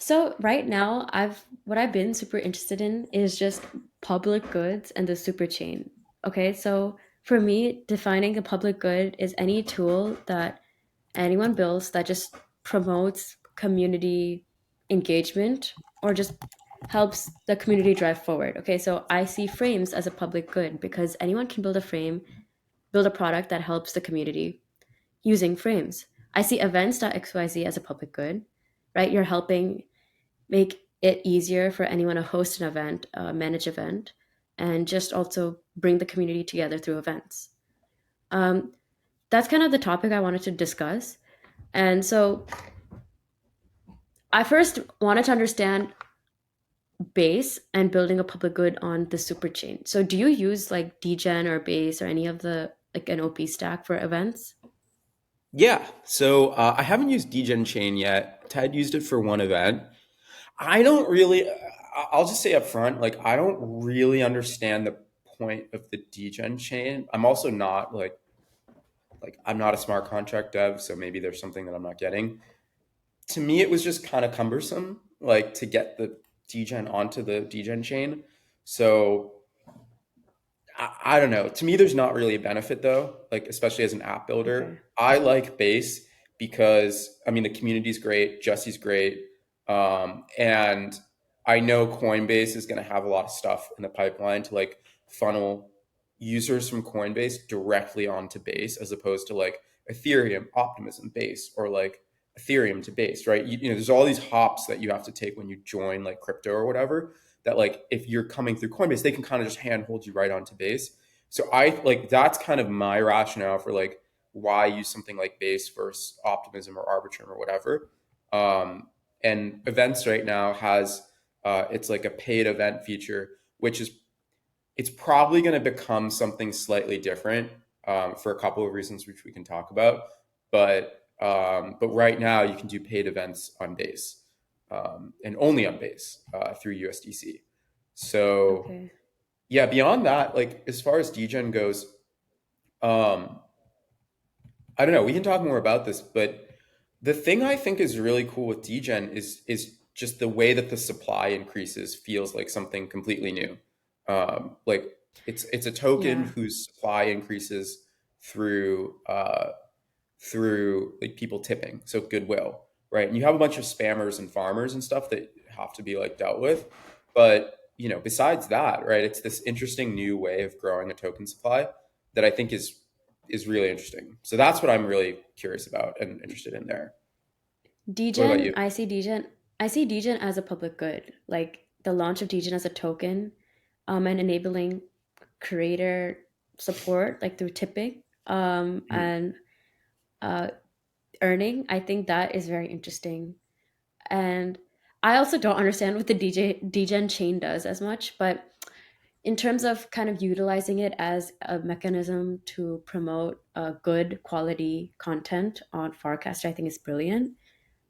So right now, what I've been super interested in is just public goods and the super chain. Okay, so for me, defining a public good is any tool that anyone builds that just promotes community engagement or just helps the community drive forward. Okay, so I see frames as a public good because anyone can build a frame, build a product that helps the community using frames. I see events.xyz as a public good, right? You're helping make it easier for anyone to host an event, manage event, and just also bring the community together through events. Um, that's kind of the topic I wanted to discuss. And so I first wanted to understand base and building a public good on the super chain. So do you use like Degen or base or any of the like an OP stack for events? Yeah, so I haven't used Degen Chain yet. Ted used it for one event. I don't really, I'll just say up front, like, I don't really understand the point of the Degen chain. I'm also not I'm not a smart contract dev, so maybe there's something that I'm not getting. To me, it was just kind of cumbersome, like to get the Degen onto the Degen chain. So I don't know. To me, there's not really a benefit though, like especially as an app builder. Okay. I like Base because I mean the community's great, Jesse's great, and I know Coinbase is going to have a lot of stuff in the pipeline to like funnel users from Coinbase directly onto Base as opposed to like Ethereum, Optimism, Base, or like Ethereum to Base, right? There's all these hops that you have to take when you join like crypto or whatever that like if you're coming through Coinbase, they can kind of just handhold you right onto Base. So I like that's kind of my rationale for like why use something like Base versus Optimism or Arbitrum or whatever. And Events right now has it's like a paid event feature, which is it's probably going to become something slightly different for a couple of reasons, which we can talk about. But right now you can do paid events on Base and only on Base through USDC. So Okay. yeah, beyond that, like as far as degen goes, um, I don't know. We can talk more about this, but the thing I think is really cool with degen is just the way that the supply increases feels like something completely new. Like it's a token Yeah. whose supply increases through through like people tipping, so goodwill, right? And you have a bunch of spammers and farmers and stuff that have to be like dealt with. But besides that, right, it's this interesting new way of growing a token supply that I think is really interesting. So that's what I'm really curious about and interested in there. What about Degen, you? I see Degen as a public good. Like the launch of Degen as a token, and enabling creator support like through tipping, Mhm. and uh, earning. I think that is very interesting. And I also don't understand what the Degen chain does as much, but in terms of kind of utilizing it as a mechanism to promote good quality content on Farcaster, I think is brilliant.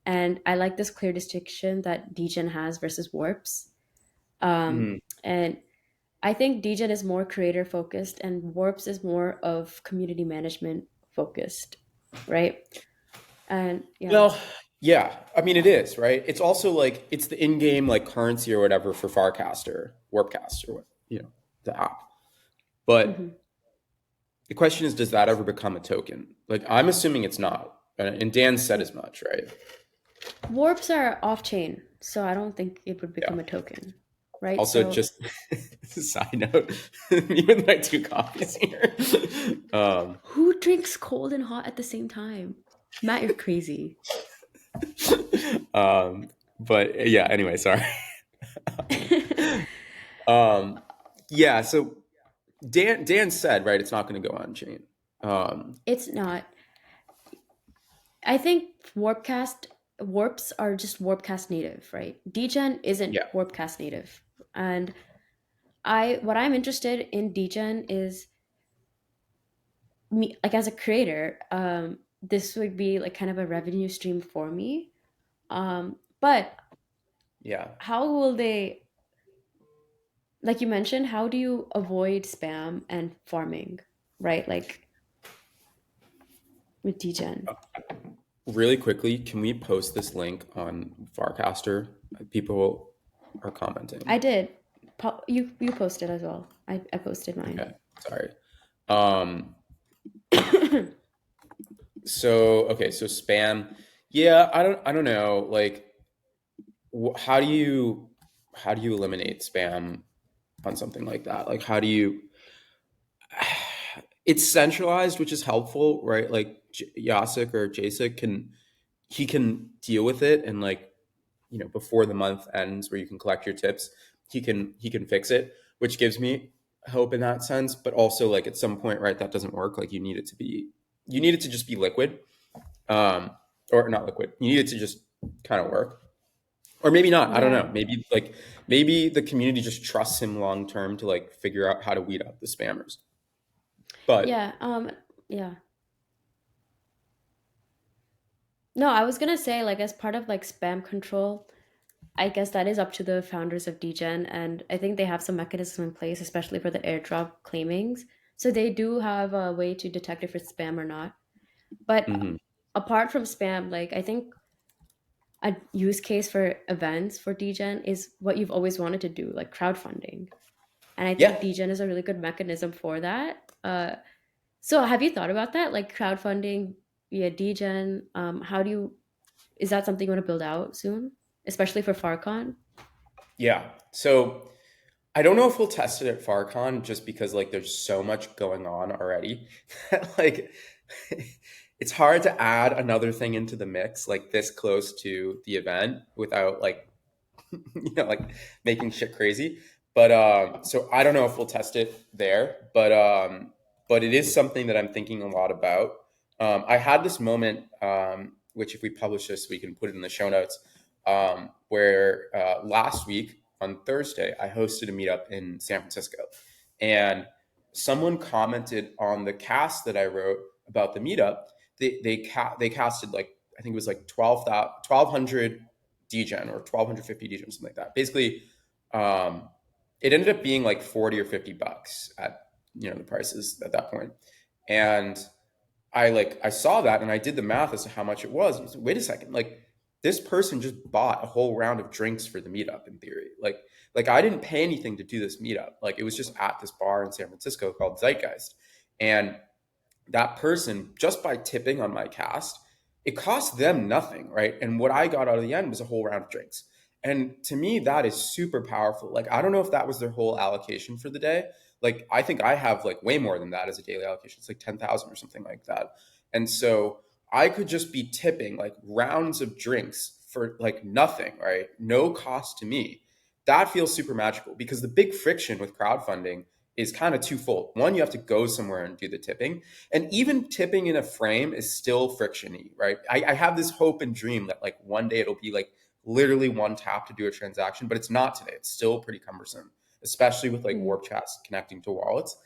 And I like this clear distinction that Degen has versus Warps. Mhm. And I think Degen is more creator focused and Warps is more of community management focused, right? And yeah, Well, yeah. I mean, it is right. It's also like it's the in-game like currency or whatever for Farcaster, Warpcast, or what the app. But hmm, the question is, does that ever become a token? Like, I'm assuming it's not. And Dan said as much, right? Warps are off chain, so I don't think it would become Yeah. a token, right? Also, So just side note, me with my two coffees here. Um, who drinks cold and hot at the same time? Matt, you're crazy. um, but yeah, anyway, sorry. um, yeah, so Dan said, right, it's not going to go on chain. It's not. I think warps are just Warpcast native, right? Degen isn't Yeah. Warpcast native. And I what I'm interested in Degen is me like as a creator, this would be like kind of a revenue stream for me. But Yeah. how will they like you mentioned, how do you avoid spam and farming, right? Like with Degen. Really quickly, can we post this link on Farcaster? People are commenting. I did. You posted as well. I posted mine. Okay, sorry. Um, so okay, so spam. Yeah, I don't know. Like, how do you eliminate spam on something like that? Like, how do you? It's centralized, which is helpful, right? Like Yasik or Jasik can deal with it, and like before the month ends where you can collect your tips, he can fix it, which gives me hope in that sense. But also, like, at some point, right, that doesn't work. Like, you need it to just be liquid, um or not liquid, you need it to just kind of work, or maybe not. I don't Yeah. know, maybe the community just trusts him long term to like figure out how to weed out the spammers. But Yeah. Yeah. No, I was gonna say, like, as part of like spam control, I guess that is up to the founders of Degen, and I think they have some mechanism in place, especially for the airdrop claimings. So they do have a way to detect if it's spam or not. But mhm. apart from spam, like, I think a use case for events for Degen is what you've always wanted to do, like crowdfunding. And I think Yeah, Degen is a really good mechanism for that. So have you thought about that, like crowdfunding via Degen? How do you? Is that something you want to build out soon, especially for Farcon? yeah. So I don't know if we'll test it at FarCon, just because like there's so much going on already. Like, it's hard to add another thing into the mix like this close to the event without like like making shit crazy. But so I don't know if we'll test it there, but it is something that I'm thinking a lot about. I had this moment, which if we publish this, we can put it in the show notes, where last week on Thursday, I hosted a meetup in San Francisco, and someone commented on the cast that I wrote about the meetup. They casted like, I think it was like 1,200 degen or 1,250 degen, something like that. Basically, um, it ended up being like 40 or $50 at the prices at that point. And I saw that and I did the math as to how much it was. And I was like, wait a second, like this person just bought a whole round of drinks for the meetup in theory. Like I didn't pay anything to do this meetup. Like it was just at this bar in San Francisco called Zeitgeist. And that person, just by tipping on my cast, it cost them nothing, right? And what I got out of the end was a whole round of drinks. And to me, that is super powerful. Like, I don't know if that was their whole allocation for the day. Like, I think I have like way more than that as a daily allocation. It's like 10,000 or something like that. And so I could just be tipping like rounds of drinks for like nothing, right? No cost to me. That feels super magical, because the big friction with crowdfunding is kind of twofold. One, you have to go somewhere and do the tipping, and even tipping in a frame is still frictiony, right? I have this hope and dream that like one day it'll be like literally one tap to do a transaction, but it's not today. It's still pretty cumbersome, especially with like Mm. warp chats connecting to wallets.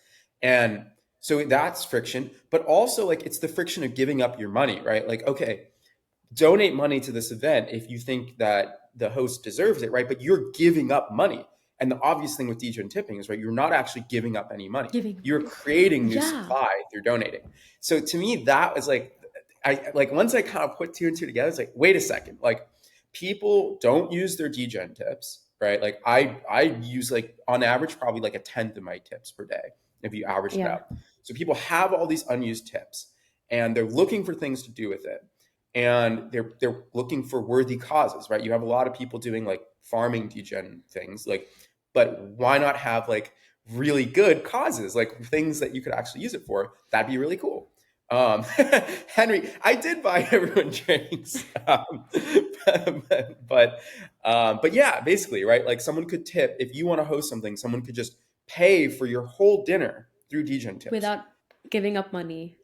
And so that's friction, but also like it's the friction of giving up your money, right? Like, okay, donate money to this event if you think that the host deserves it, right? But you're giving up money. And the obvious thing with DJ and tipping is, right, you're not actually giving up any money. Giving. You're creating new Yeah. supply through donating. So to me, that was like, I like once I kind of put two and two together, it's like, wait a second, like people don't use their degen tips, right? Like I use like on average probably like a tenth of my tips per day if you average it Yeah. out. So people have all these unused tips and they're looking for things to do with it, and they're looking for worthy causes, right? You have a lot of people doing like farming degen things, like, but why not have like really good causes, like things that you could actually use it for? That'd be really cool. Um, Henry, I did buy everyone drinks, but but yeah, basically, right? Like someone could tip if you want to host something. Someone could just pay for your whole dinner through degen tips. Without giving up money.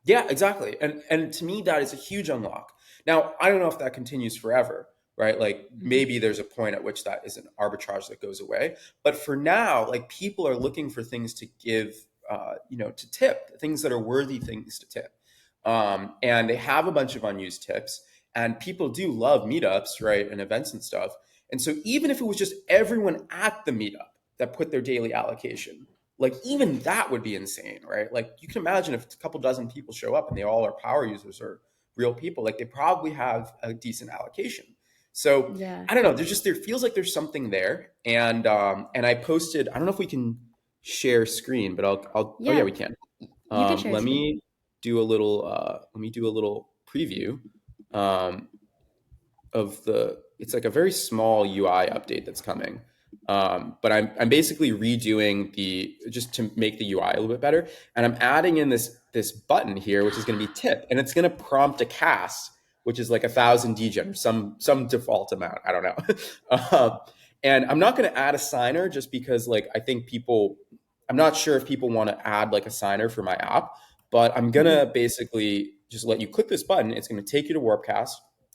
Yeah, exactly. And to me, that is a huge unlock. Now, I don't know if that continues forever, right? Like Mhm. maybe there's a point at which that is an arbitrage that goes away. But for now, like people are looking for things to give, to tip, things that are worthy things to tip. And they have a bunch of unused tips, and people do love meetups, right? And events and stuff. And so even if it was just everyone at the meetup that put their daily allocation, like even that would be insane, right? Like you can imagine if a couple dozen people show up and they all are power users or real people, like they probably have a decent allocation. So Yeah. I don't know. There feels like there's something there, and I posted. I don't know if we can share screen, but I'll oh yeah, Yeah. we can. You can share Let screen. me do a little preview. Um, of the it's like a very small UI update that's coming. But I'm basically redoing the just to make the UI a little bit better, and I'm adding in this button here, which is going to be tip, and it's going to prompt a cast, which is like 1,000 degen or some default amount. I don't know. And I'm not going to add a signer just because like I think people. I'm not sure if people want to add like a signer for my app, but I'm Hmm. gonna basically just let you click this button. It's going to take you to Warpcast,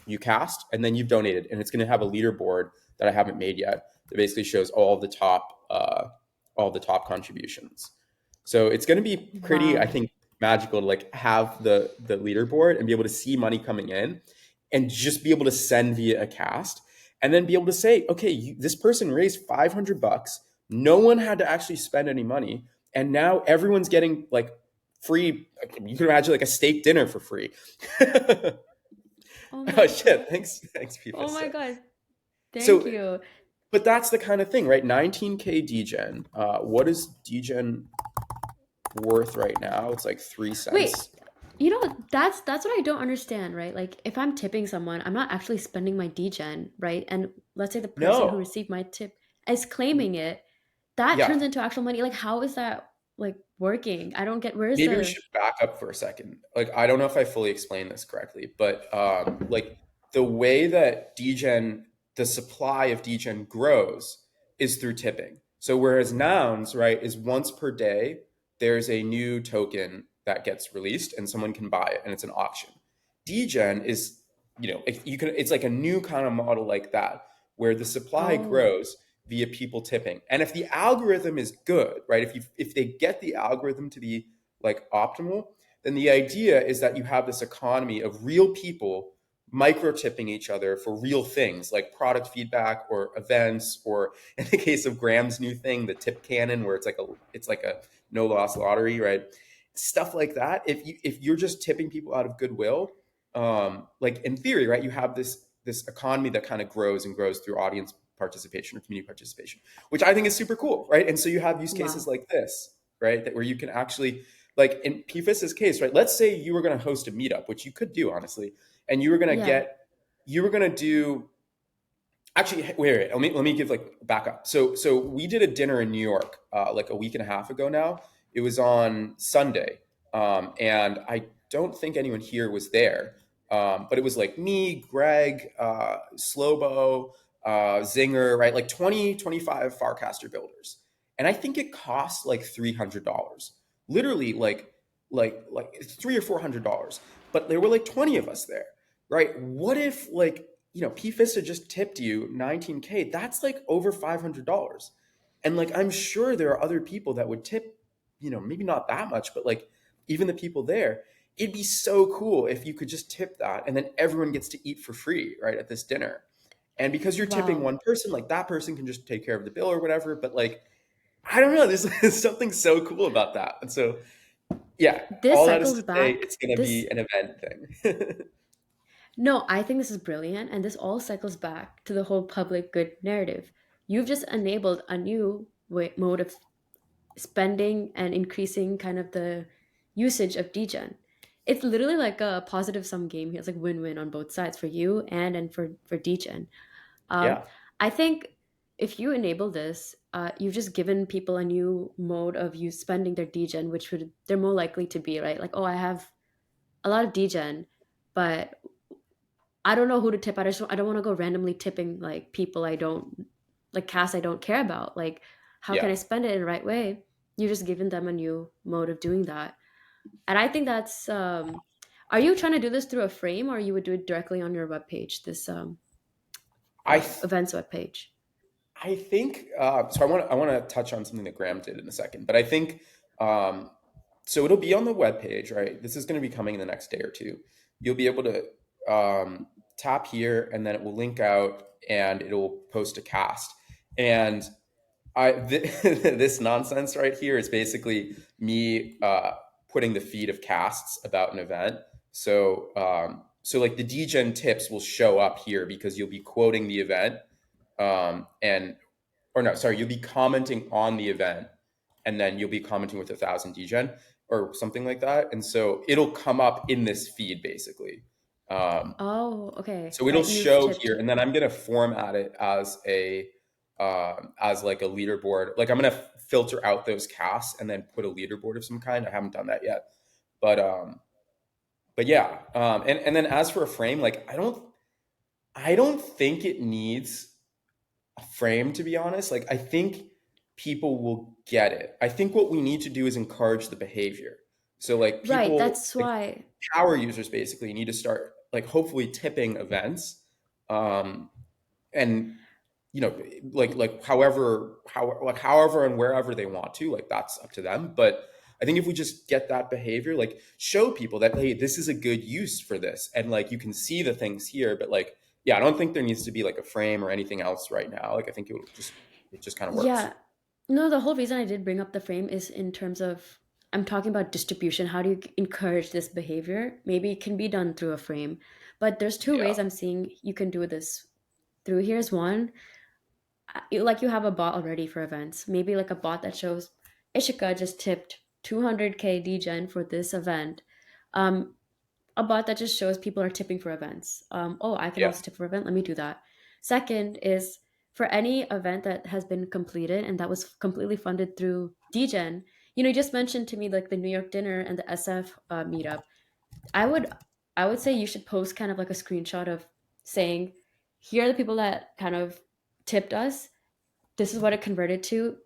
you cast, and then you've donated, and it's going to have a leaderboard that I haven't made yet that basically shows all the top contributions. So it's going to be pretty, I Wow. think, magical to like have the leaderboard and be able to see money coming in, and just be able to send via a cast, and then be able to say, okay, this person raised $500. No one had to actually spend any money, and now everyone's getting like free. You can imagine like a steak dinner for free. Oh Oh my shit! god. Thanks, Oh my PFISTA. god. Thank So, you. but that's the kind of thing, right? 19K degen. What is degen worth right now? It's like three Wait, cents. that's what I don't understand, right? Like if I'm tipping someone, I'm not actually spending my degen, right? And let's say the person who No, received my tip is claiming it, that yeah. turns into actual money. Like how is that like working? I don't get where's Maybe we the should back up for a second. Like, I don't know if I fully explained this correctly, but like the way that degen, the supply of degen grows is through tipping. So whereas nouns, right, is once per day, there's a new token that gets released and someone can buy it and it's an auction. Degen is, if you can, it's like a new kind of model like that where the supply oh, grows via people tipping. And if the algorithm is good, right, if they get the algorithm to be like optimal, then the idea is that you have this economy of real people micro tipping each other for real things like product feedback or events, or in the case of Graham's new thing, the tip cannon, where it's like a no loss lottery, right? Stuff like that. If you're just tipping people out of goodwill, like in theory, right, you have this economy that kind of grows and grows through audience participation or community participation, which I think is super cool, right? And so you have use cases wow. like this, right, that where you can actually, like in PFIS's case, right? Let's say you were going to host a meetup, which you could do honestly, and Yeah. you were going to do. Actually, wait. Let me give like back up. So we did a dinner in New York like a week and a half ago now. It was on Sunday, and I don't think anyone here was there. But it was like me, Greg, Slobo, Zinger, right? Like 25 farcaster builders, and I think it cost like $300. Literally, like it's $300 or $400. But there were like 20 of us there, right? What if like PFISTA just tipped you 19K? That's like over $500. And like, I'm sure there are other people that would tip, maybe not that much, but like even the people there, it'd be so cool if you could just tip that and then everyone gets to eat for free, right, at this dinner. And because you're tipping Wow. one person, like that person can just take care of the bill or whatever. But like, I don't know, there's something so cool about that. And so, yeah, This all that is cycles to say, back. it's going to This be an event thing. No, I think this is brilliant, and this all cycles back to the whole public good narrative. You've just enabled a new mode of spending and increasing kind of the usage of degen. It's literally like a positive sum game here. It's like win-win on both sides for you and for degen. Um, Yeah. I think if you enable this, you've just given people a new mode of use spending their degen, which would they're more likely to be right. Like, oh, I have a lot of degen, but I don't know who to tip. I don't want to go randomly tipping like people I don't like cast I don't care about. Like, how can Yeah. I spend it in the right way? You're just giving them a new mode of doing that, and I think that's. Are you trying to do this through a frame, or you would do it directly on your webpage? This I events webpage. I think so. I want to touch on something that Graham did in a second, but I think um, so. It'll be on the web page, right? This is going to be coming in the next day or two. You'll be able to tap here, and then it will link out, and it'll post a cast. And this nonsense right here is basically me putting the feed of casts about an event. So so like the Degen tips will show up here because you'll be quoting the event, and or no, sorry, you'll be commenting on the event, and then you'll be commenting with 1,000 Degen or something like that, and so it'll come up in this feed basically. Um, Oh, okay. so it'll That you've show tipped. here, and then I'm gonna format it as like a leaderboard. Like I'm gonna filter out those casts and then put a leaderboard of some kind. I haven't done that yet, but yeah. And then as for a frame, like I don't think it needs a frame, to be honest. Like I think people will get it. I think what we need to do is encourage the behavior. So like Right, people, that's like why. power users basically need to start like hopefully tipping events, um, and like however and wherever they want to, like that's up to them. But I think if we just get that behavior, like show people that, hey, this is a good use for this, and like you can see the things here, but like yeah, I don't think there needs to be like a frame or anything else right now. Like I think it just kind of works. Yeah. No, the whole reason I did bring up the frame is in terms of I'm talking about distribution. How do you encourage this behavior? Maybe it can be done through a frame, but there's two Yeah, ways I'm seeing you can do this through. Here's one. Like you have a bot already for events. Maybe like a bot that shows Ishika just tipped 200K degen for this event. Um, a bot that just shows people are tipping for events. Oh, I can yeah, also tip for event. Let me do that. Second is for any event that has been completed and that was completely funded through Degen. You just mentioned to me like the New York dinner and the SF meetup. I would I would say you should post kind of like a screenshot of saying, here are the people that kind of tipped us. This is what it converted to.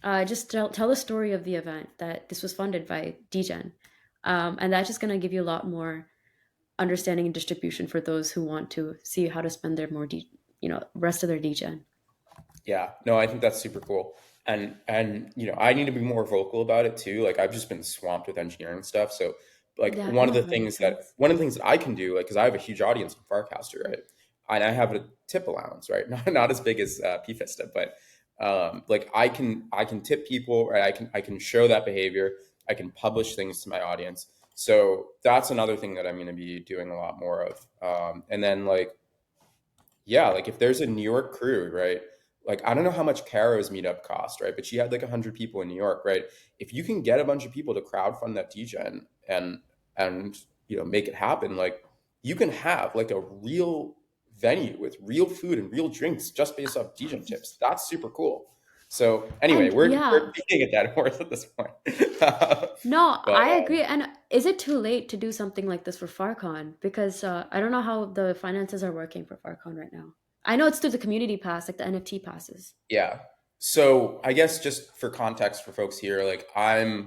Just tell the story of the event that this was funded by Degen. And that's just going to give you a lot more understanding and distribution for those who want to see how to spend their rest of their degen. yeah. No, I think that's super cool. And I need to be more vocal about it too. Like I've just been swamped with engineering stuff. So like Yeah, one of no, the that makes things that sense. one of the things that I can do, like because I have a huge audience on Farcaster, right? And I have a tip allowance, right? Not as big as PFISTA, but like I can tip people, right? I can show that behavior. I can publish things to my audience. So that's another thing that I'm going to be doing a lot more of. And then like yeah, like if there's a New York crew, right? Like I don't know how much Caro's meetup cost, right? But she had like 100 people in New York, right? If you can get a bunch of people to crowdfund that degen and make it happen, like you can have like a real venue with real food and real drinks just based off degen tips. That's super cool. So anyway, And we're yeah, beating a dead horse at this point. no, But I agree. And is it too late to do something like this for FarCon? Because I don't know how the finances are working for FarCon right now. I know it's through the community pass, like the NFT passes. yeah. So I guess just for context for folks here, like I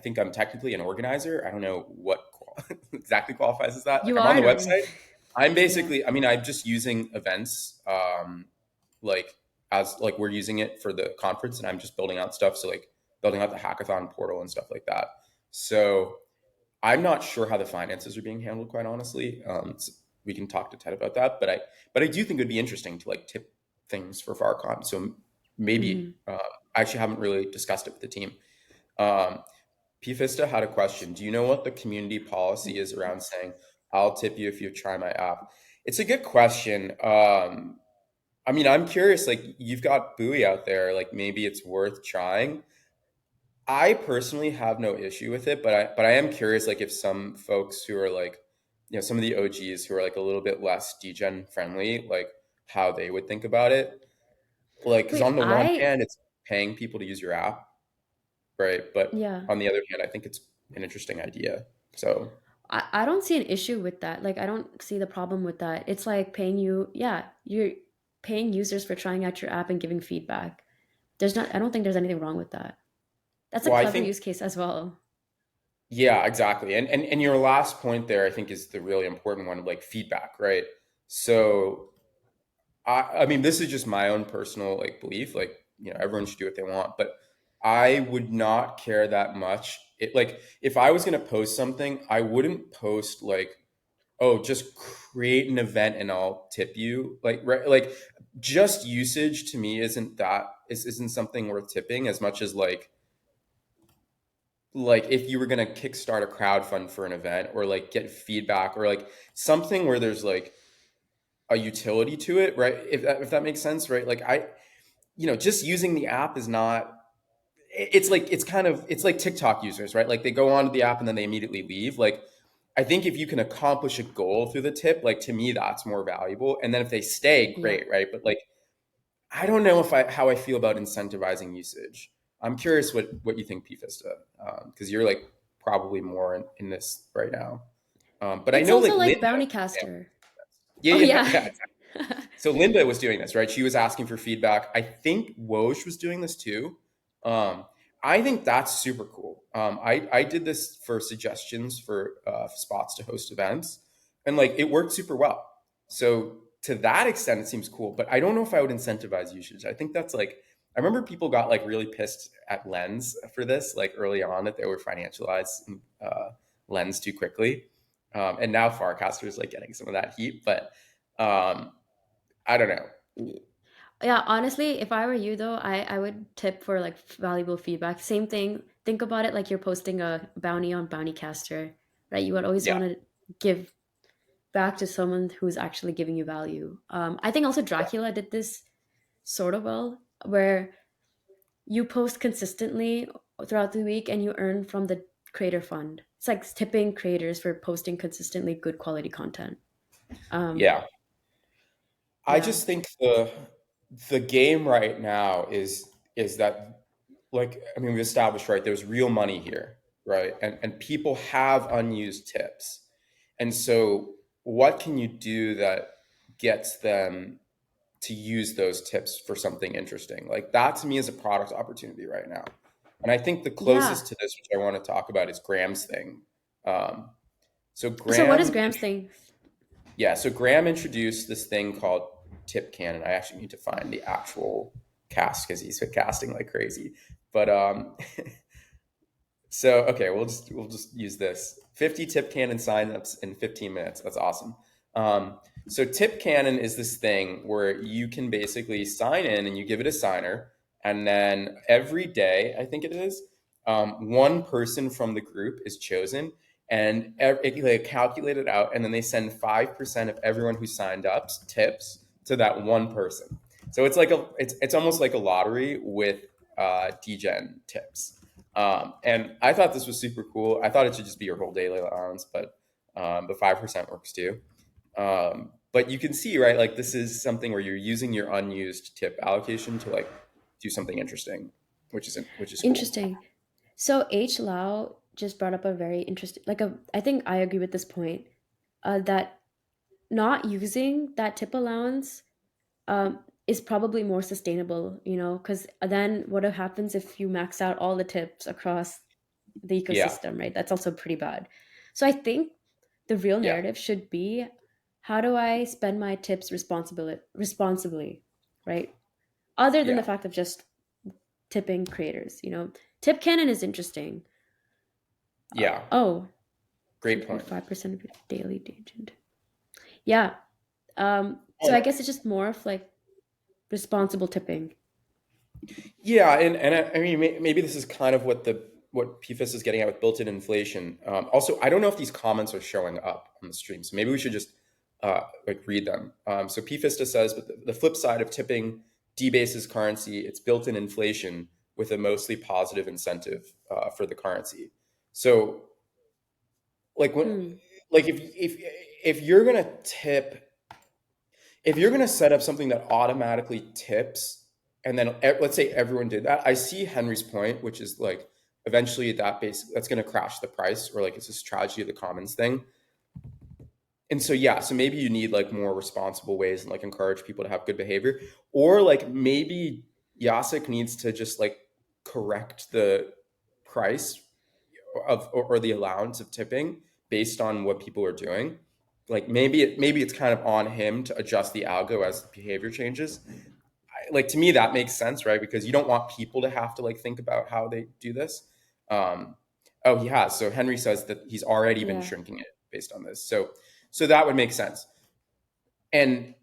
think I'm technically an organizer. I don't know what exactly qualifies as that. Like You I'm on are the an website. organizer. I'm Yeah. basically, I mean, I'm just using events, like as like we're using it for the conference, and I'm just building out stuff. So like building out the hackathon portal and stuff like that. So I'm not sure how the finances are being handled, quite honestly. We can talk to Ted about that, but I do think it'd be interesting to like tip things for FarCon. So maybe Mhm. I actually haven't really discussed it with the team. Um, PFISTA had a question. Do you know what the community policy is around saying I'll tip you if you try my app? It's a good question. I mean, I'm curious. Like you've got Buoy out there. Like maybe it's worth trying. I personally have no issue with it, but I am curious, like if some folks who are like, some of the OGs who are like a little bit less degen friendly, like how they would think about it. Like, because Wait, on the one hand, it's paying people to use your app, right? But yeah. on the other hand, I think it's an interesting idea. So I don't see an issue with that. Like, I don't see the problem with that. It's like paying you, yeah, you're paying users for trying out your app and giving feedback. I don't think there's anything wrong with that. That's a well, I clever think use case as well. yeah, exactly. And your last point there, I think, is the really important one, like feedback, right? So I mean, this is just my own personal like belief. Like, everyone should do what they want, but I would not care that much. It like if I was gonna post something, I wouldn't post like, oh, just create an event and I'll tip you. Like, right, like just usage to me isn't something worth tipping as much as like like if you were going to kickstart a crowdfund for an event or like get feedback or like something where there's like a utility to it, right? If that makes sense, right? Like just using the app is not, it's like it's like TikTok users, right? Like they go onto the app and then they immediately leave. Like I think if you can accomplish a goal through the tip, like to me that's more valuable. And then if they stay, Yeah. great, right? But like I don't know if I how I feel about incentivizing usage. I'm curious what you think, PFISTA, because you're like probably more in this right now. But I It's know also like like Linda, Bounty yeah, Caster. yeah, Oh yeah, yeah. yeah. So Linda was doing this, right? She was asking for feedback. I think Woj was doing this too. Um, I think that's super cool. I did this for suggestions for spots to host events, and like it worked super well. So to that extent, it seems cool. But I don't know if I would incentivize usage. I think that's like I remember people got like really pissed at Lens for this, like early on that they were financialized Lens too quickly, and now Farcaster is like getting some of that heat, but. Um, I don't know. Yeah, honestly, if I were you though, I would tip for like valuable feedback. Same thing. Think about it like you're posting a bounty on Bounty Caster, right? You would always Yeah, want to give back to someone who's actually giving you value. I think also yeah, Dracula did this sort of well, where you post consistently throughout the week and you earn from the creator fund. It's like tipping creators for posting consistently good quality content. Um, yeah. I yeah, just think the game right now is that like I mean we've established right there's real money here, right? And people have unused tips. And so what can you do that gets them to use those tips for something interesting? Like that to me is a product opportunity right now. And I think the yeah. closest to this, which I want to talk about, is Graham's thing. Um, so So what is Graham Graham's thing? Yeah, so Graham introduced this thing called tip cannon. I actually need to find the actual cast because he's been casting like crazy. But so okay, we'll just use this 50 tip cannon signups in 15 minutes. That's awesome. So tip cannon is this thing where you can basically sign in and you give it a signer, and then every day I think it is one person from the group is chosen, and they calculate it out, and then they send 5% of everyone who signed up tips to that one person. So it's almost like a lottery with Degen tips. And I thought this was super cool. I thought it should just be your whole daily allowance, but 5% works too. But you can see, right, like this is something where you're using your unused tip allocation to like do something interesting, which is cool. Interesting. So H Lau just brought up a very interesting, like a. I think I agree with this point. That not using that tip allowance is probably more sustainable. Because then what happens if you max out all the tips across the Yeah, ecosystem, right? That's also pretty bad. So I think the real yeah, narrative should be, how do I spend my tips responsibly, right? Other than the yeah, fact of just tipping creators. Tip cannon is interesting. yeah. Oh, Great point. 2.5% of your daily agent. Yeah. So I Well, guess it's just more of like responsible tipping. yeah, and I mean maybe this is kind of what PFIS is getting at with built-in inflation. Also, I don't know if these comments are showing up on the stream, so maybe we should just like read them. So PFISTA says, but the flip side of tipping debases currency, it's built-in inflation with a mostly positive incentive for the currency. So like when Hmm. like if you're gonna tip if you're going to set up something that automatically tips and then let's say everyone did that, I see Henry's point, which is like eventually that's going to crash the price, or like it's this tragedy of the commons thing. And so yeah, so maybe you need like more responsible ways and like encourage people to have good behavior, or like maybe Yasik needs to just like correct the price or the allowance of tipping based on what people are doing. Like maybe it's kind of on him to adjust the algo as behavior changes. Like to me that makes sense, right? Because you don't want people to have to like think about how they do this. Um, oh, he has. So Henry says that he's already been Yeah. shrinking it based on this. So that would make sense. And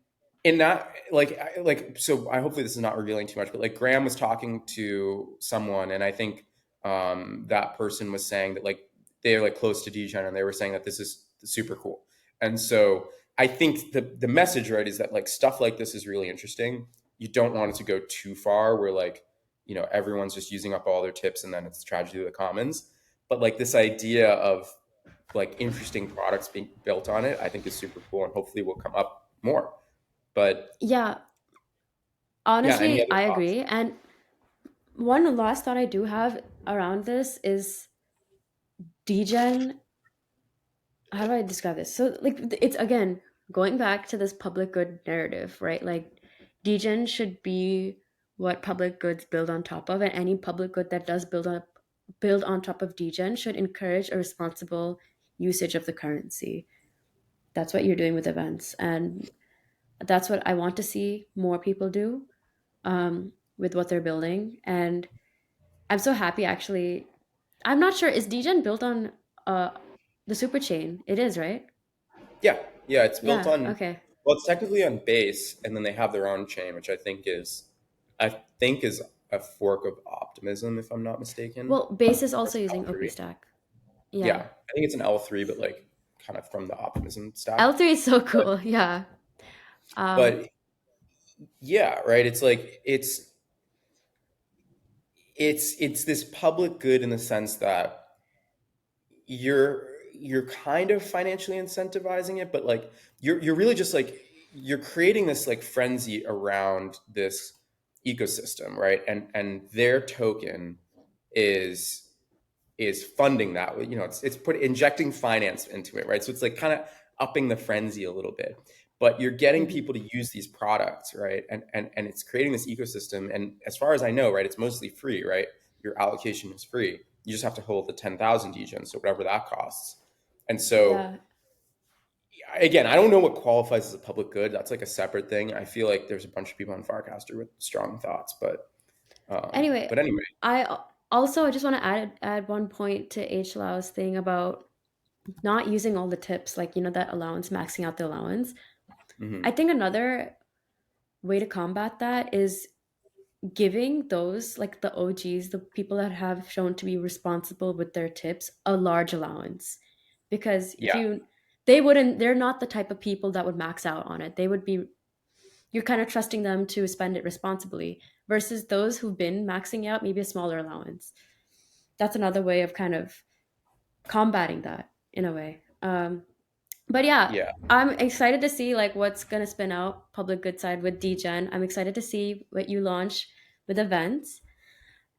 in that like so I hopefully this is not revealing too much, but like Graham was talking to someone, and I think that person was saying that like they're like close to Degen and they were saying that this is super cool. And so I think the message, right, is that like stuff like this is really interesting. You don't want it to go too far where like, you know, everyone's just using up all their tips and then it's a tragedy of the commons. But like this idea of like interesting products being built on it, I think is super cool and hopefully will come up more. But Yeah, yeah, any honestly, other I thoughts? agree. And one last thought I do have around this is degen. How do I describe this? So, like, it's again going back to this public good narrative, right? Like, degen should be what public goods build on top of, and any public good that does build on top of degen should encourage a responsible usage of the currency. That's what you're doing with events, and that's what I want to see more people do with what they're building. And I'm so happy, actually. I'm not sure, is degen built on uh, the super chain? It is, right? Yeah, yeah, it's built Yeah. on, Okay. well, it's technically on base, and then they have their own chain, which I think is a fork of Optimism, if I'm not mistaken. Well, Base is Or it's also an using L3. OP-Stack. Yeah, Yeah. I think it's an L3, but like kind of from the Optimism stack. L3 is so But, cool. Yeah. Um, but yeah, right. It's like it's this public good in the sense that you're kind of financially incentivizing it, but like you're really just like you're creating this like frenzy around this ecosystem, right? And their token is is funding that. You know, it's put injecting finance into it, right? So it's like kind of upping the frenzy a little bit. But you're getting mhm. people to use these products, right? And it's creating this ecosystem. And as far as I know, right, it's mostly free, right? Your allocation is free. You just have to hold the 10,000 degens, so whatever that costs. And so Yeah. again, I don't know what qualifies as a public good. That's like a separate thing. I feel like there's a bunch of people on Farcaster with strong thoughts, Anyway, but anyway, I just want to add one point to H Lau's thing about not using all the tips, like, that allowance, maxing out the allowance. I mhm. think another way to combat that is giving those, like the OGs, the people that have shown to be responsible with their tips, a large allowance. Because if Yeah, you, they're not the type of people that would max out on it. They would be, you're kind of trusting them to spend it responsibly versus those who've been maxing out, maybe a smaller allowance. That's another way of kind of combating that in a way. But yeah, yeah. I'm excited to see like what's gonna spin out public good side with Degen. I'm excited to see what you launch with events.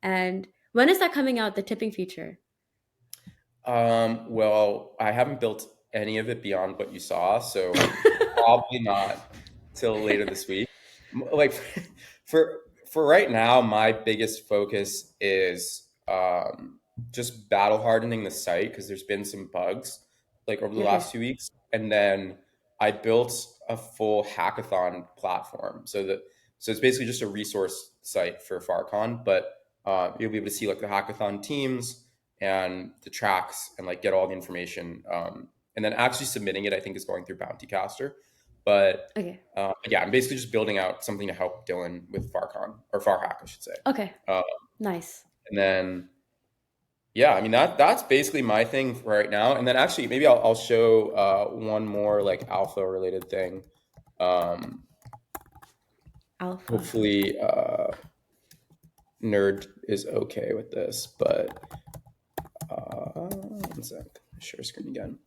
And when is that coming out? The tipping feature. Well, I haven't built any of it beyond what you saw, so probably not till later this week. Like for right now, my biggest focus is just battle hardening the site because there's been some bugs like over the Okay. last 2 weeks, and then I built a full hackathon platform. So it's basically just a resource site for FarCon, but you'll be able to see like the hackathon teams and the tracks and like get all the information. And then actually submitting it, I think, is going through Bounty Caster. But Okay. yeah, I'm basically just building out something to help Dylan with FarCon or FarHack, I should say. Okay. Uh, Nice. and then yeah, I mean that's basically my thing for right now. And then actually maybe I'll show one more like alpha related thing. Um, Alpha. hopefully Nerd is okay with this, but one sec. Share screen again.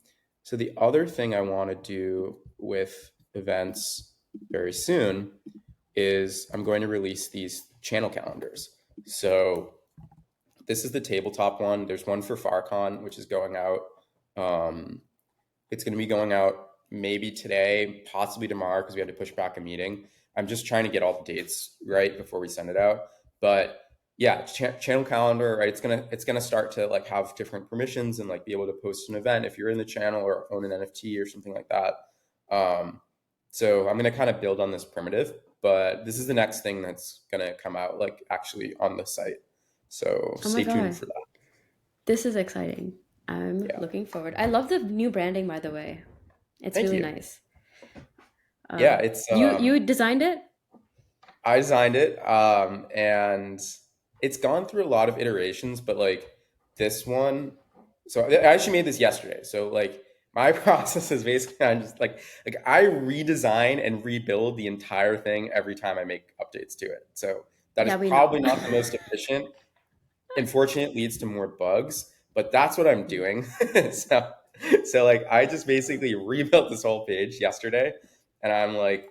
So the other thing I want to do with events very soon is I'm going to release these channel calendars. So this is the tabletop one. There's one for FarCon, which is going out. Um, it's going to be going out maybe today, possibly tomorrow, because we had to push back a meeting. I'm just trying to get all the dates right before we send it out. But yeah, channel calendar, right? It's gonna start to like have different permissions and like be able to post an event if you're in the channel or own an NFT or something like that. Um, so I'm gonna kind of build on this primitive, but this is the next thing that's gonna come out like actually on the site. So Oh my stay tuned god. for that. This is exciting. I'm Yeah, looking forward. I love the new branding, by the way. It's thank really you. nice. Yeah, it's You designed it? I designed it, and it's gone through a lot of iterations, but like this one, so I actually made this yesterday. So like my process is basically I'm just like I redesign and rebuild the entire thing every time I make updates to it. So that is Yeah, we know. probably not the most efficient. Unfortunately, it leads to more bugs, but that's what I'm Mm. doing. so so like I just basically rebuilt this whole page yesterday, and I'm like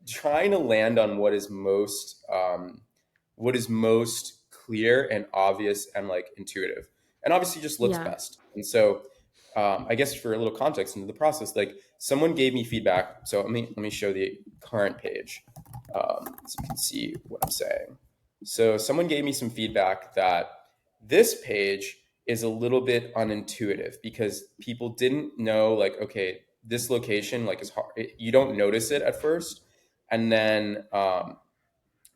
trying to land on what is most clear and obvious and like intuitive, and obviously just looks Yeah. best. And so I guess for a little context into the process, like someone gave me feedback. So let me show the current page, so you can see what I'm saying. So someone gave me some feedback that this page is a little bit unintuitive because people didn't know, like, okay, this location like is hard. You don't notice it at first, and then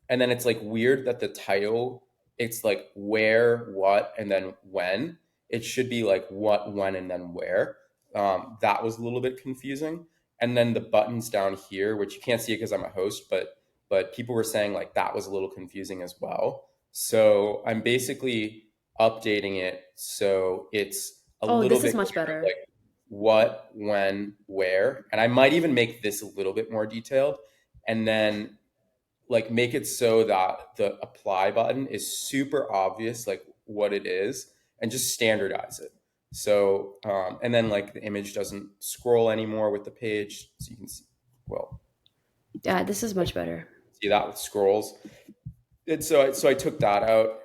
it's like weird that the title, it's like where, what, and then when. It should be like what, when, and then where. That was a little bit confusing. And then the buttons down here, which you can't see it because I'm a host, but people were saying like that was a little confusing as well. So I'm basically updating it so it's a Oh, little this is bit much clearer, better. like what, when, where. And I might even make this a little bit more detailed. And then like make it so that the apply button is super obvious, like what it is, and just standardize it. So and then like the image doesn't scroll anymore with the page, so you can see, well, Yeah, this is like much better. see that with scrolls. And so I took that out,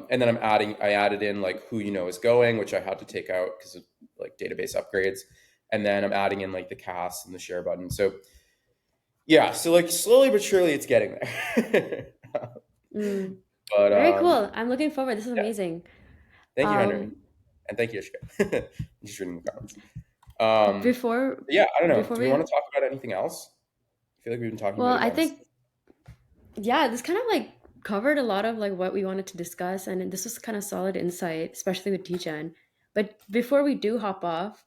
and then I added in like who is going, which I had to take out because of like database upgrades, and then I'm adding in like the cast and the share button. So yeah, so like slowly but surely it's getting there. Mm. but Very cool. I'm looking forward. This is yeah, amazing. thank you, Henry, Um, and thank you, Ishka. Just reading the comments. Um, before yeah, I don't know. before Do we want we to talk about anything else? I feel like we've been talking about well, I events. think yeah, this kind of like covered a lot of like what we wanted to discuss, and this was kind of solid insight, especially with Degen. But before we do hop off,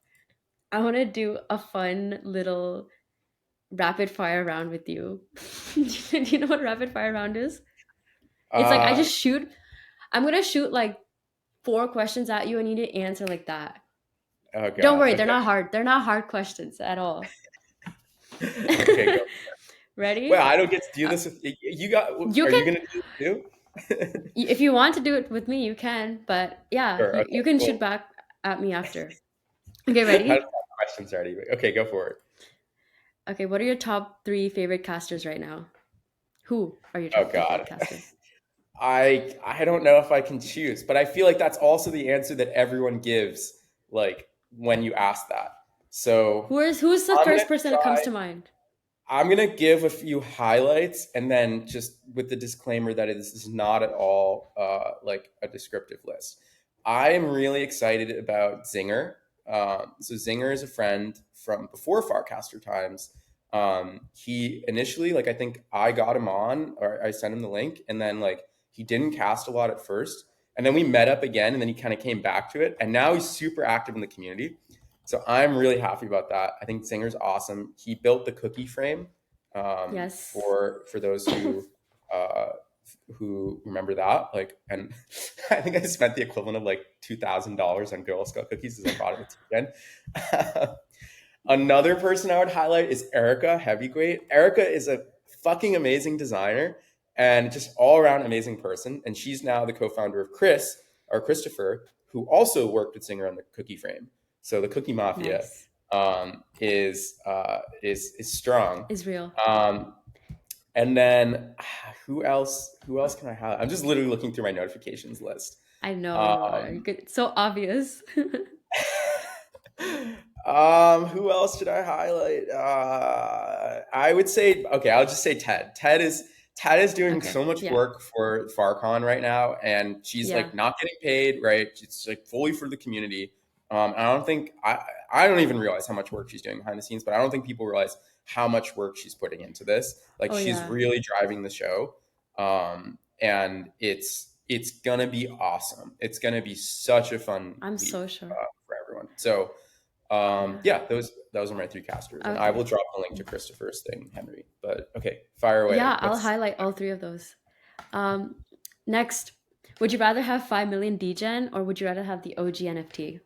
I want to do a fun little rapid fire round with you. Do you know what rapid fire round is? It's like I Uh, just shoot. I'm gonna shoot like four questions at you, and you need to answer like that. oh Don't God. worry, they're Okay. not hard. They're not hard questions at all. Okay, go. Well, Ready? I don't get to do Uh, this with you. Got? you Are can, you gonna do this too? if you want to do it with me, you can. But yeah, Sure. you Okay. can shoot Cool. back at me after. Okay, I don't have ready? questions already. But okay, go for it. Okay, what are your top three favorite casters right now? Who are your Oh top three God. favorite casters? I don't know if I can choose, but I feel like that's also the answer that everyone gives, like when you ask that. So Who's the I'm gonna first person that comes try. to mind? I'm gonna give a few highlights, and then just with the disclaimer that it is not at all like a descriptive list. I am really excited about Zinger. So Zinger is a friend from before Farcaster times. He initially, like, I think I got him on, or I sent him the link, and then like he didn't cast a lot at first, and then we met up again, and then he kind of came back to it, and now he's super active in the community. So I'm really happy about that. I think Zinger's awesome. He built the cookie frame, Yes. for those uh, who remember that. Like, and I think I spent the equivalent of like $2,000 on Girl Scout cookies as I bought it with Degen. Another person I would highlight is Erica Heavyweight. Erica is a fucking amazing designer and just all around amazing person. And she's now the co-founder of Christopher, who also worked with Singer on the Cookie Frame. So the Cookie Mafia Nice. is strong. Israel. Um, and then Who else can I highlight? I'm just literally looking through my notifications list. I know you are. Um, It's so obvious. who else should I highlight? I would say, okay, I'll just say Ted. Ted is doing Okay. so much Yeah. work for FarCon right now, and she's Yeah. like not getting paid, right? It's like fully for the community. I don't think I don't even realize how much work she's doing behind the scenes, but I don't think people realize how much work she's putting into this. Like Oh she's yeah. really driving the show, and it's gonna be awesome. It's gonna be such a fun I'm week so sure. for everyone. So Yeah. yeah, those are my three casters, and I will Okay. drop the link to Christopher's thing, Henry. But okay, fire away. Yeah, I'll What's highlight all three of those. Um, next. Would you rather have 5 million degen or would you rather have the OG NFT?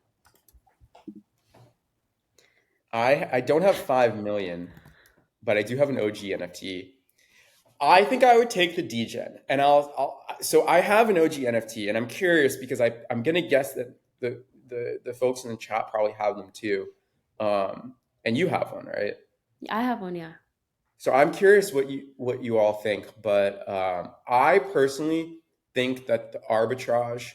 I don't have 5 million, but I do have an OG NFT. I think I would take the DGen, and so I have an OG NFT, and I'm curious because I'm gonna guess that the folks in the chat probably have them too, and you have one, right? I have one, yeah. So I'm curious what you all think, but I personally think that the arbitrage.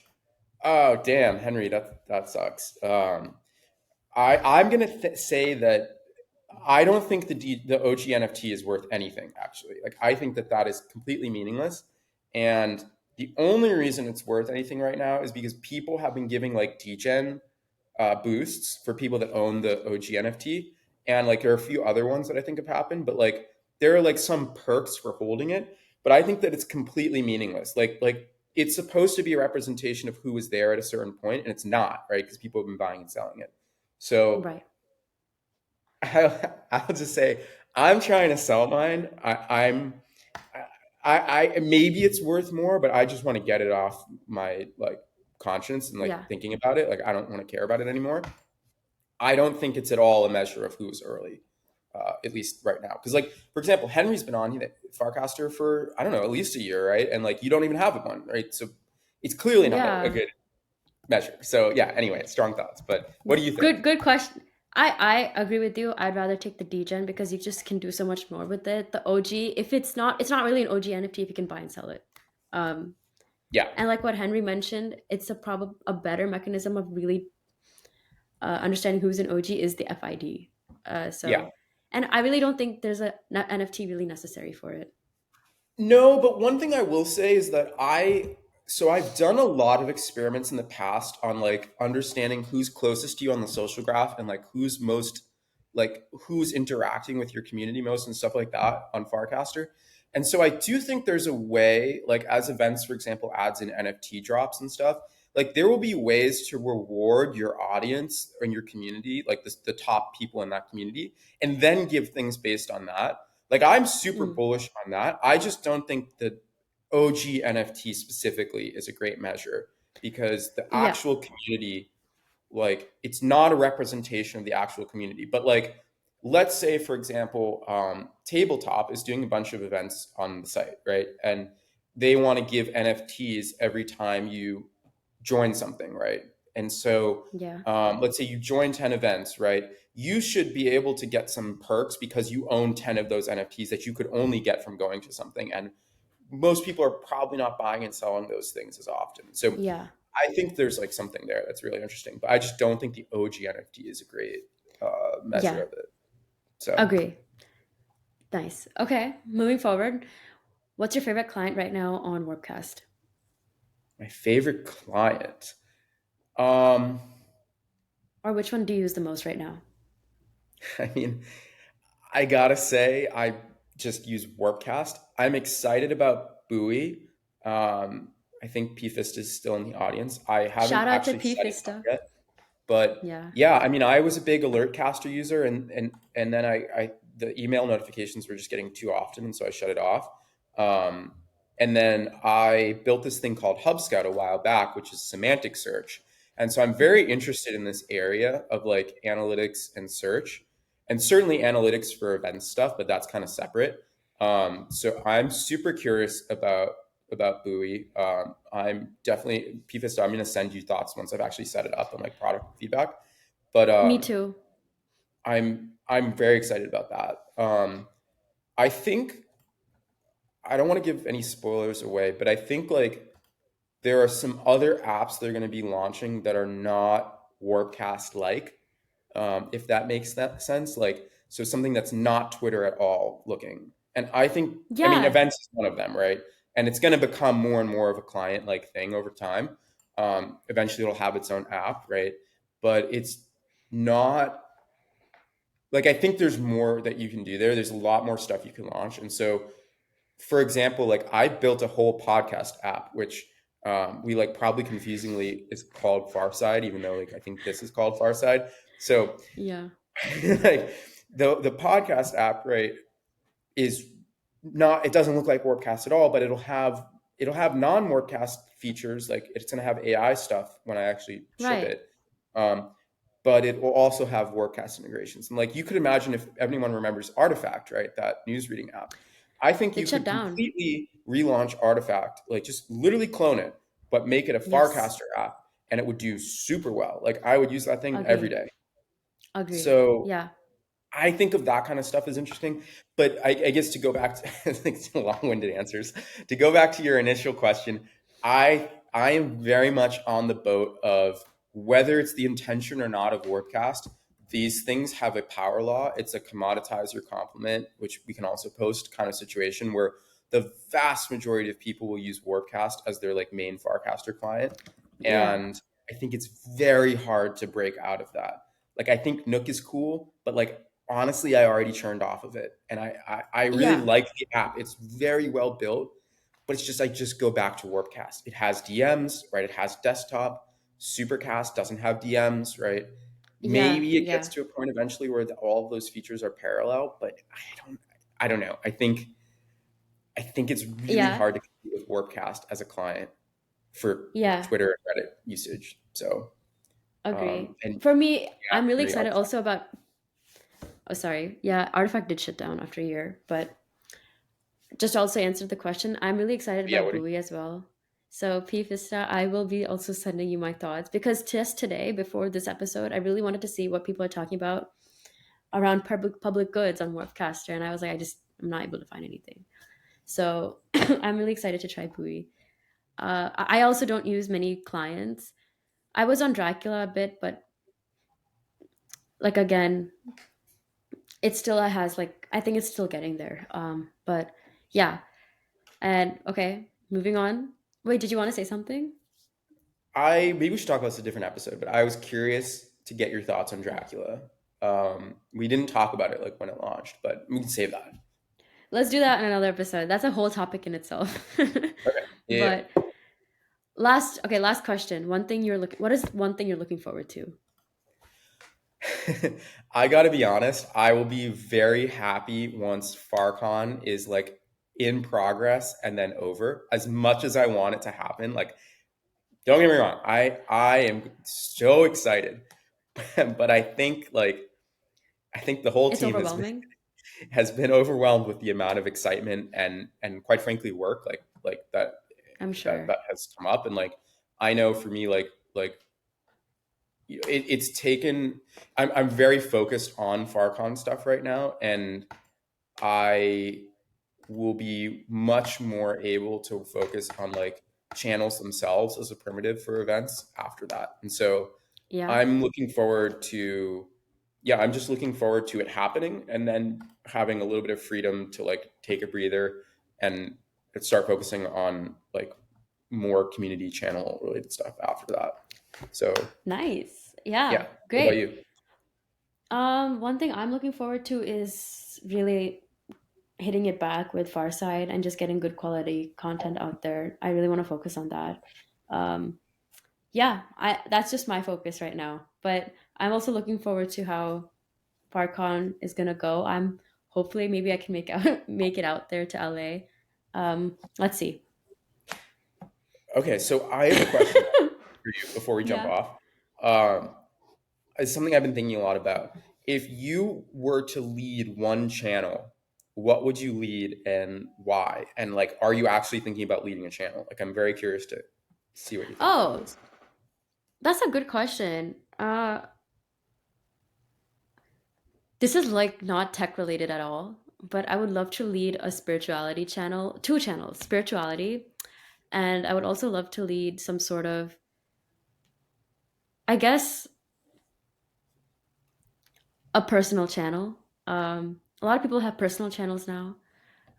Oh damn, Henry, that sucks. I'm gonna say that I don't think the OG NFT is worth anything, actually. Like, I think that that is completely meaningless. And the only reason it's worth anything right now is because people have been giving like degen boosts for people that own the OG NFT. And like, there are a few other ones that I think have happened, but like, there are like some perks for holding it. But I think that it's completely meaningless. It's supposed to be a representation of who was there at a certain point, and it's not, right? Because people have been buying and selling it. So Right. I'll just say I'm trying to sell mine. I maybe it's worth more, but I just want to get it off my like conscience and like Yeah. thinking about it. Like I don't want to care about it anymore. I don't think it's at all a measure of who's early, at least right now. Because like for example, Henry's been on farcaster for I don't know at least a year, right? And like you don't even have one, right? So it's clearly not a Yeah. good measure. So yeah. Anyway, strong thoughts. But what do you think? Good question. I agree with you. I'd rather take the degen because you just can do so much more with it. The OG, if it's not really an OG NFT if you can buy and sell it. Um Yeah. and like what Henry mentioned, it's a better mechanism of really understanding who's an OG is the FID. Yeah. And I really don't think there's a NFT really necessary for it. No, but one thing I will say is that I've done a lot of experiments in the past on like understanding who's closest to you on the social graph and like who's interacting with your community most and stuff like that on Farcaster. And so I do think there's a way, like as events, for example, adds in NFT drops and stuff, like there will be ways to reward your audience and your community, like the top people in that community, and then give things based on that. Like I'm super Mm, bullish on that. I just don't think that OG NFT specifically is a great measure because the yeah. actual community, like it's not a representation of the actual community. But like, let's say for example, Tabletop is doing a bunch of events on the site, right? And they want to give NFTs every time you join something, right? And so, Yeah. let's say you join 10 events, right? You should be able to get some perks because you own 10 of those NFTs that you could only get from going to something. And most people are probably not buying and selling those things as often. So Yeah. I think there's like something there that's really interesting, but I just don't think the OG NFT is a great measure Yeah. of it. So Agree. Nice. Okay. Moving forward. What's your favorite client right now on Warpcast? my favorite client. Um, Or which one do you use the most right now? I mean, I gotta say, I just use Warpcast. I'm excited about Buoy. I think PFist is still in the audience. I haven't Shout out to actually P set it up Fista. yet, but Yeah. yeah, I mean, I was a big Alertcaster user, and then I the email notifications were just getting too often, and so I shut it off. Um, and then I built this thing called HubScout a while back, which is semantic search. And so I'm Mhm. very interested in this area of like analytics and search, and certainly analytics for event stuff, but that's kind of separate. So I'm super curious about Buoy. I'm definitely PFIS. I'm going to send you thoughts once I've actually set it up and like product feedback. But Me too. I'm very excited about that. I think I don't want to give any spoilers away, but I think like there are some other apps that are going to be launching that are not Warpcast like, if that makes that sense. Like, so something that's not Twitter at all looking. And I think, I mean, Yeah. events is one of them, right? And it's going to become more and more of a client like thing over time. Eventually, it'll have its own app, right? But it's not like I think there's more that you can do there. There's a lot more stuff you can launch. And so for example, like I built a whole podcast app, which we like probably confusingly is called Farside, even though like I think this is called Farside. So Yeah. like the podcast app, right, is not it doesn't look like Warpcast at all, but it'll have it'll have non-Warpcast features, like it's going to have AI stuff when I actually ship Right. it. Um, but it will also have Warpcast integrations. And like you could imagine if anyone remembers Artifact, right, that news reading app, I think It you shut could down. completely relaunch Artifact, like just literally clone it, but make it a Yes. Farcaster app, and it would do super well. Like I would use that thing every Agree. day. Agree. So Yeah. I think of that kind of stuff as interesting. But I guess to go back to I think it's long-winded answers. To go back to your initial question, I am very much on the boat of whether it's the intention or not of Warpcast. These things have a power law. It's a commoditize your complement, which we can also post kind of situation where the vast majority of people will use Warpcast as their like main Farcaster client, Yeah. and I think it's very hard to break out of that. Like I think Nook is cool, but like honestly, I already turned off of it, and I really Yeah. like the app. It's very well built, but it's just I just go back to Warpcast. It has DMs, right? It has desktop. Supercast doesn't have DMs, right? Yeah. Maybe it gets Yeah. to a point eventually where all of those features are parallel, but I don't know. I think it's really Yeah. hard to compete with Warpcast as a client for Yeah. Twitter and Reddit usage. So Agree. and For me, yeah, I'm really really excited helps. also about. Oh, sorry. Yeah, Artifact did shut down after a year, but just to also answer the question, I'm really excited Yeah, about what do you, Buoy as well. So, P Vista, I will be also sending you my thoughts because just today, before this episode, I really wanted to see what people are talking about around public goods on Warpcaster, and I was like, I'm not able to find anything. So, I'm really excited to try Buoy. I also don't use many clients. I was on Dracula a bit, but like again, it still has like I think it's still getting there. But yeah, and okay, moving on. Wait, did you want to say something? I maybe we should talk about this in a different episode, but I was curious to get your thoughts on Dracula. We didn't talk about it like when it launched, but we can save that. Let's do that in another episode. That's a whole topic in itself. Okay. Yeah. But last question. What is one thing you're looking forward to? Yeah. I got to be honest. I will be very happy once FarCon is like in progress and then over. As much as I want it to happen, like don't get me wrong, I am so excited, but I think the whole It's team overwhelming. has been overwhelmed with the amount of excitement and quite frankly work like I'm sure. that has come up, and like I know for me like it's taken I'm very focused on Farcon stuff right now, and I will be much more able to focus on like channels themselves as a primitive for events after that. And so Yeah. I'm looking forward to, yeah, I'm just looking forward to it happening and then having a little bit of freedom to like take a breather and start focusing on like more community channel related stuff after that. So Nice. Yeah. yeah, what about Great. you? One thing I'm looking forward to is really hitting it back with Farside and just getting good quality content out there. I really want to focus on that. Um, yeah, I that's just my focus right now. But I'm also looking forward to how FarCon is gonna go. I'm hopefully maybe I can make out make it out there to LA. Let's see. Okay, so I have a question for you before we jump Yeah. off. Um, it's something I've been thinking a lot about. If you were to lead one channel, what would you lead and why? And like, are you actually thinking about leading a channel? Like, I'm very curious to see what you think about Oh, this. that's a good question. This is like not tech related at all, but I would love to lead a spirituality channel, two channels, spirituality, and I would also love to lead some sort of, I guess, a personal channel. A lot of people have personal channels now,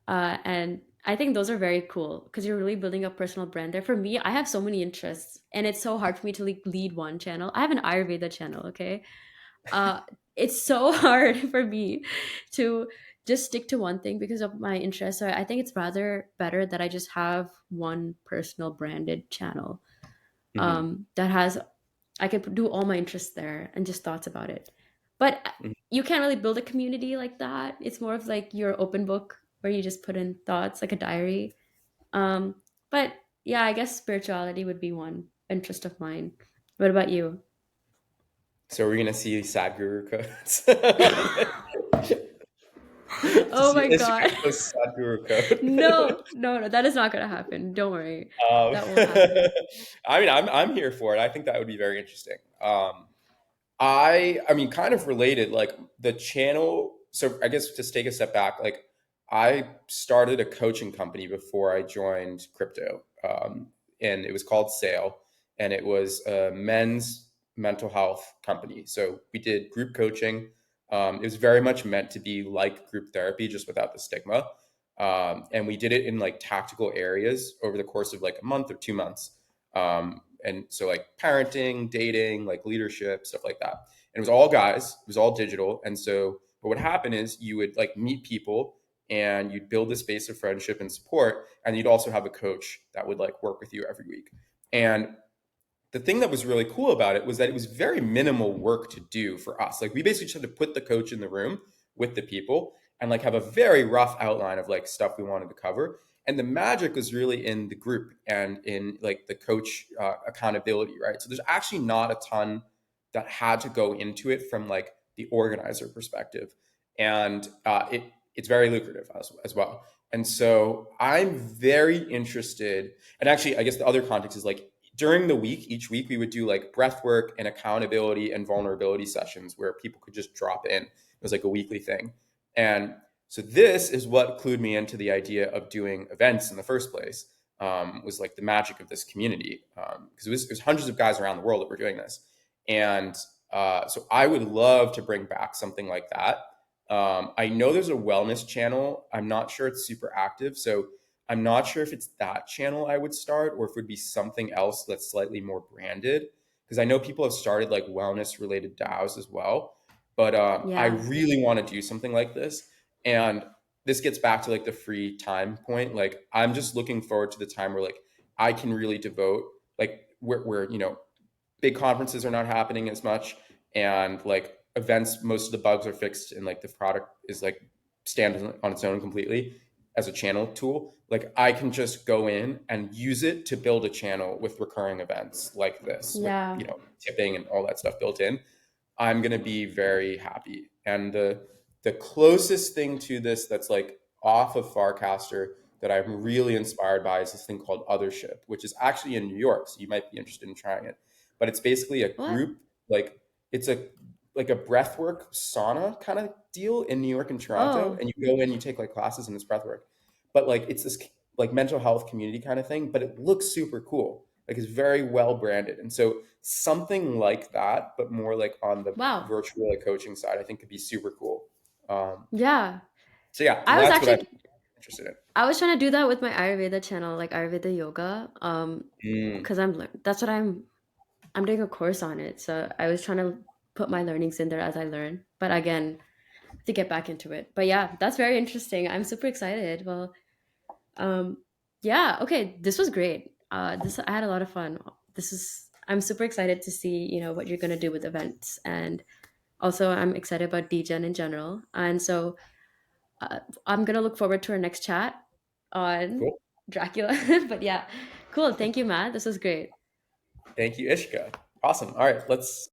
and I think those are very cool because you're really building a personal brand there. For me, I have so many interests, and it's so hard for me to lead one channel. I have an Ayurveda channel, okay? uh, it's so hard for me to just stick to one thing because of my interest. So I think it's rather better that I just have one personal branded channel Hmm. that has I can do all my interests there and just thoughts about it. But you can't really build a community like that. It's more of like your open book where you just put in thoughts like a diary. Um, But yeah, I guess spirituality would be one interest of mine. What about you? So we're gonna see Sadhguru quotes to Oh see my Ishika god. post Sadhguru quote. No, no, no, that is not gonna happen. Don't worry. Um, That won't happen. I mean, I'm here for it. I think that would be very interesting. I mean, kind of related, like the channel. So I guess just take a step back. Like I started a coaching company before I joined crypto, and it was called Sale, and it was a men's mental health company. So we did group coaching. It was very much meant to be like group therapy, just without the stigma. And we did it in like tactical areas over the course of like a month or 2 months. And so like parenting, dating, like leadership, stuff like that. And it was all guys, it was all digital. And so what would happen is you would like meet people and you'd build this base of friendship and support. And you'd also have a coach that would like work with you every week. And the thing that was really cool about it was that it was very minimal work to do for us. Like we basically just had to put the coach in the room with the people and like have a very rough outline of like stuff we wanted to cover. And the magic was really in the group and in like the coach accountability, right? So there's actually not a ton that had to go into it from like the organizer perspective, and it's very lucrative as well. And so I'm very interested. And actually, I guess the other context is like during the week, each week we would do like breath work and accountability and vulnerability sessions where people could just drop in. It was like a weekly thing. And so this is what clued me into the idea of doing events in the first place. Was like the magic of this community, because it was hundreds of guys around the world that were doing this. And so I would love to bring back something like that. I know there's a wellness channel. I'm not sure it's super active. So I'm not sure if it's that channel I would start or if it would be something else that's slightly more branded. Because I know people have started like wellness related DAOs as well. But I Yeah. really want to do something like this. And this gets back to like the free time point. Like I'm just looking forward to the time where like I can really devote like where big conferences are not happening as much, and like events, most of the bugs are fixed and like the product is like stands on its own completely as a channel tool. Like I can just go in and use it to build a channel with recurring events like this with Yeah. tipping and all that stuff built in. I'm going to be very happy. And the closest thing to this that's like off of Farcaster that I'm really inspired by is this thing called Othership, which is actually in New York. So you might be interested in trying it. But it's basically a What? group, like it's a like a breathwork sauna kind of deal in New York and Toronto. Oh, And you go in, you take like classes in this breathwork. But like it's this like mental health community kind of thing, but it looks super cool. Like it's very well branded. And so something like that, but more like on the wow. virtual like, coaching side, I think could be super cool. Um, Yeah. so yeah, I was that's what I'm actually interested in. I was trying to do that with my Ayurveda channel, like Ayurveda yoga. Mm, Because that's what I'm doing a course on it. So I was trying to put my learnings in there as I learn. But again, to get back into it. But yeah, that's very interesting. I'm super excited. Well, um, yeah, okay, this was great. This I had a lot of fun. I'm super excited to see, what you're gonna do with events, and also I'm excited about Degen in general. And so I'm gonna look forward to our next chat on cool. Dracula. But yeah, cool. Thank you, Matt. This was great. Thank you, Ishka. Awesome. All right, let's